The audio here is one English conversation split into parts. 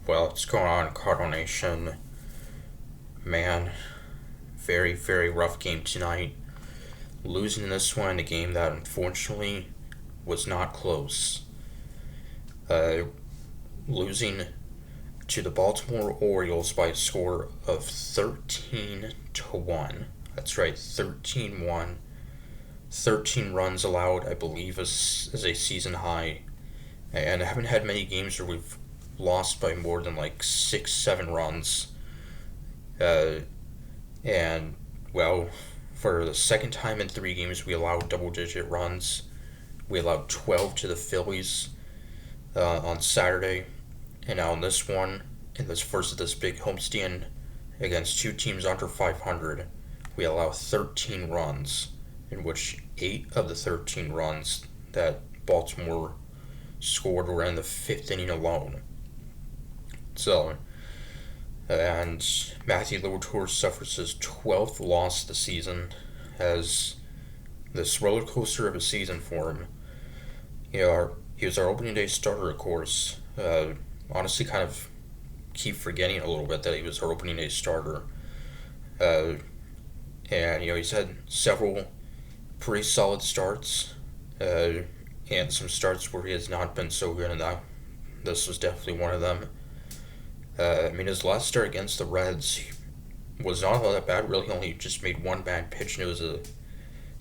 Well, what's going on, Cardinal Nation? Man, very, very rough game tonight. Losing this one, a game that unfortunately was not close. Uh, Losing to the Baltimore Orioles by a score of 13-1. That's right, 13-1. 13 runs allowed, I believe, is a season high. And I haven't had many games where we've lost by more than like 6, 7 runs. Uh, And, well, for the second time in 3 games, we allowed double digit runs. We allowed 12 to the Phillies on Saturday. And now in this one, in this first of this big homestand against two teams under 500, we allow 13 runs, in which 8 of the 13 runs that Baltimore scored were in the fifth inning alone. So, and Matthew Liberatore suffers his 12th loss of the season as this roller coaster of a season for him. He was our opening day starter, of course. Honestly, kind of keep forgetting a little bit that he was our opening day starter. Uh, and he's had several pretty solid starts, and some starts where he has not been so good, and this was definitely one of them. His last start against the Reds was not all that bad, really. He only just made one bad pitch, and it was a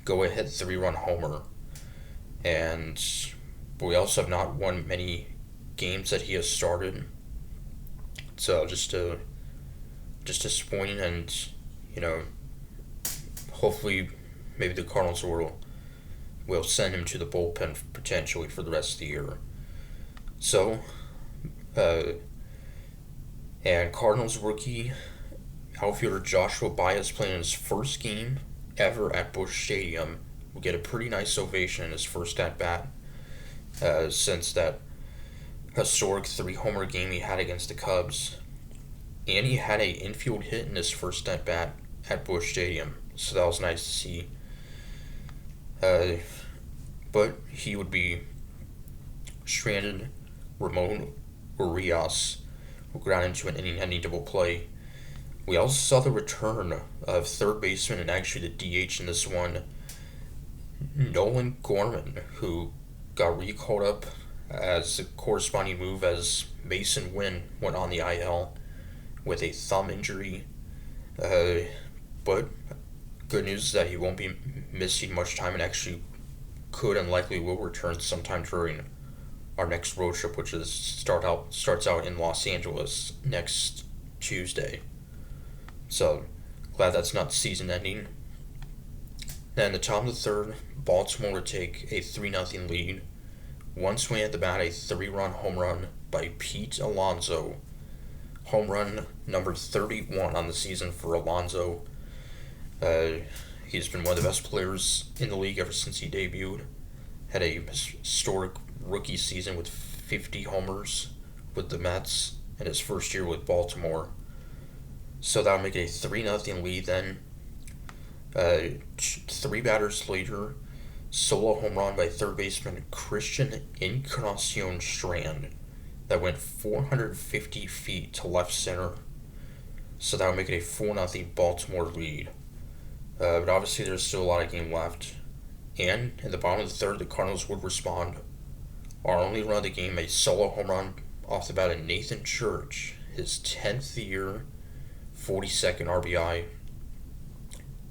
go ahead 3-run homer. And but we also have not won many games that he has started. So just disappointing, and you know, hopefully maybe the Cardinals will send him to the bullpen potentially for the rest of the year. So, uh, and Cardinals rookie outfielder Joshua Baez playing his first game ever at Busch Stadium will get a pretty nice ovation in his first at bat since that historic 3-homer game he had against the Cubs. And he had a infield hit in his first at bat at Busch Stadium, so that was nice to see. But he would be stranded. Ramon Urias will ground into an inning-ending double play. We also saw the return of third baseman and actually the DH in this one, Nolan Gorman, who got recalled up as a corresponding move as Mason Wynn went on the IL with a thumb injury. But good news is that he won't be missing much time and actually could and likely will return sometime during our next road trip, which starts out in Los Angeles next Tuesday. So glad that's not season ending. Then the top of the third, Baltimore would take a 3-0 lead. One swing at the bat, a 3-run home run by Pete Alonso. Home run number 31 on the season for Alonso. He's been one of the best players in the league ever since he debuted. Had a historic rookie season with 50 homers with the Mets in his first year with Baltimore. So that would make it a 3-0 lead then. 3 batters later, solo home run by third baseman Christian Encarnacion Strand that went 450 feet to left center. So that would make it a 4-0 Baltimore lead. But obviously there's still a lot of game left. And in the bottom of the third, the Cardinals would respond. Our only run of the game, a solo home run off the bat of Nathan Church, his 10th year, 42nd RBI,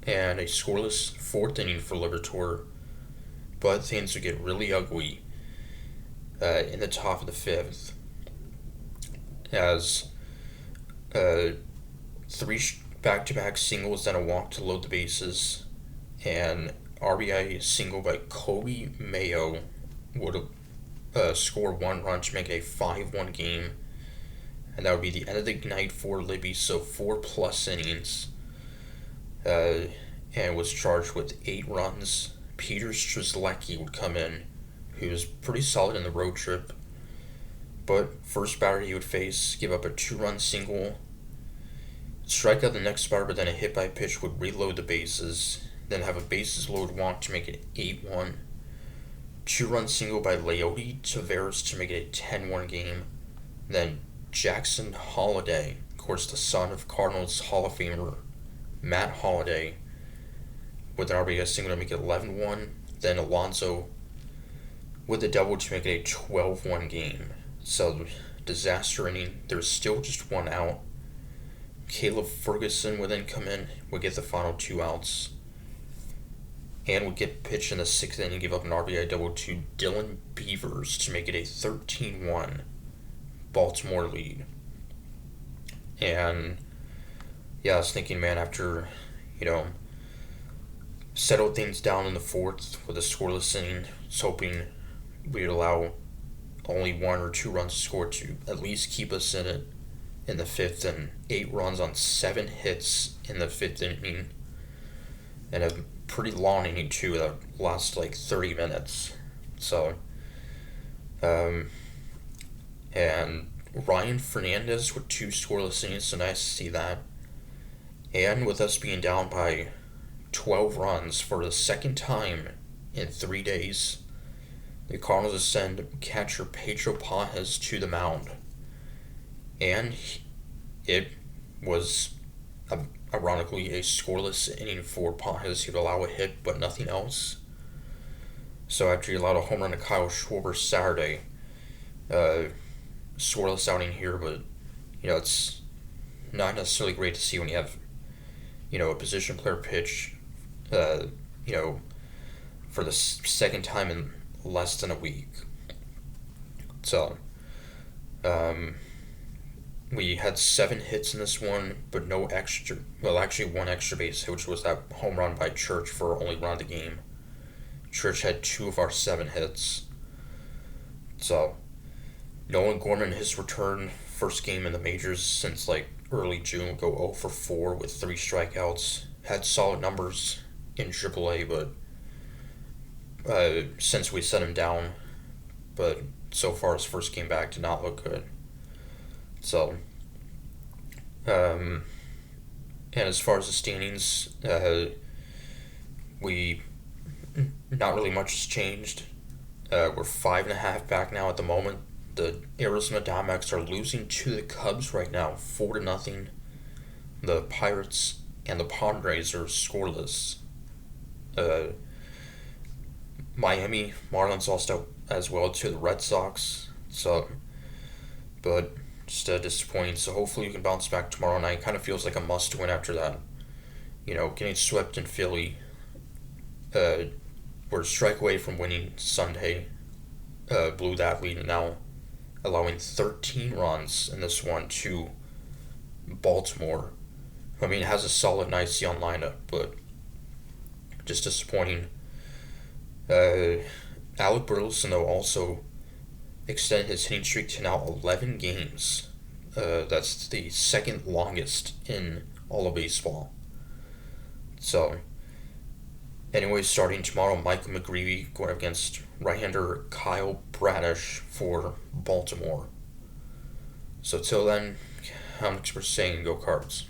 and a scoreless 4th inning for Liberatore. But things would get really ugly in the top of the 5th as 3 back-to-back singles, then a walk to load the bases, and RBI single by Kobe Mayo would score 1 run to make it a 5-1 game, and that would be the end of the night for Libby, so 4+ innings, and was charged with 8 runs. Peter Strzelecki would come in, who was pretty solid in the road trip, but first batter he would face, give up a 2-run single, strike out the next batter, but then a hit by pitch would reload the bases, then have a bases loaded walk to make it 8-1, 2-run single by Leody Taveras to make it a 10-1 game, then Jackson Holliday, of course, the son of Cardinals Hall of Famer Matt Holliday, with an RBI single to make it 11-1. Then Alonso with the double to make it a 12-1 game. So, disaster inning. There's still just one out. Caleb Ferguson would then come in, would get the final two outs, and would get pitched in the sixth inning and give up an RBI double to Dylan Beavers to make it a 13-1 Baltimore lead. And yeah, I was thinking, man, after, settled things down in the fourth with a scoreless inning, I was hoping we'd allow only 1 or 2 runs to score to at least keep us in it in the fifth, and 8 runs on 7 hits in the fifth inning, and a pretty long inning too that lasted like 30 minutes. So, and Ryan Fernandez with 2 scoreless innings, so nice to see that. And with us being down by 12 runs for the second time in 3 days, the Cardinals send catcher Pedro Pages to the mound. And it was, ironically, a scoreless inning for Pages. He would allow a hit, but nothing else. So after he allowed a home run to Kyle Schwarber Saturday, scoreless outing here, but, it's not necessarily great to see when you have, a position player pitch, for the second time in less than a week. So, we had 7 hits in this one, but no extra, well, actually 1 extra base hit, which was that home run by Church for only run of the game. Church had 2 of our 7 hits. So, Nolan Gorman, his return, first game in the majors since early June, would go 0 for 4 with 3 strikeouts. Had solid numbers in AAA, but since we set him down, but so far his first game back did not look good. So, and as far as the standings, we, not really much has changed. We're 5.5 back now at the moment. The Arizona Diamondbacks are losing to the Cubs right now, 4-0. The Pirates and the Padres are scoreless. Miami Marlins lost out as well to the Red Sox. So, but just disappointing. So hopefully you can bounce back tomorrow night. Kind of feels like a must win after that. Getting swept in Philly. We're a strike away from winning Sunday. Blew that lead, and now allowing 13 runs in this one to Baltimore. I mean, it has a solid, nice young lineup, but just disappointing. Alec Burleson, though, also extended his hitting streak to now 11 games. That's the second longest in all of baseball. So, anyways, starting tomorrow, Michael McGreevy going up against right-hander Kyle Bradish for Baltimore. So till then, how much we're saying, go Cards.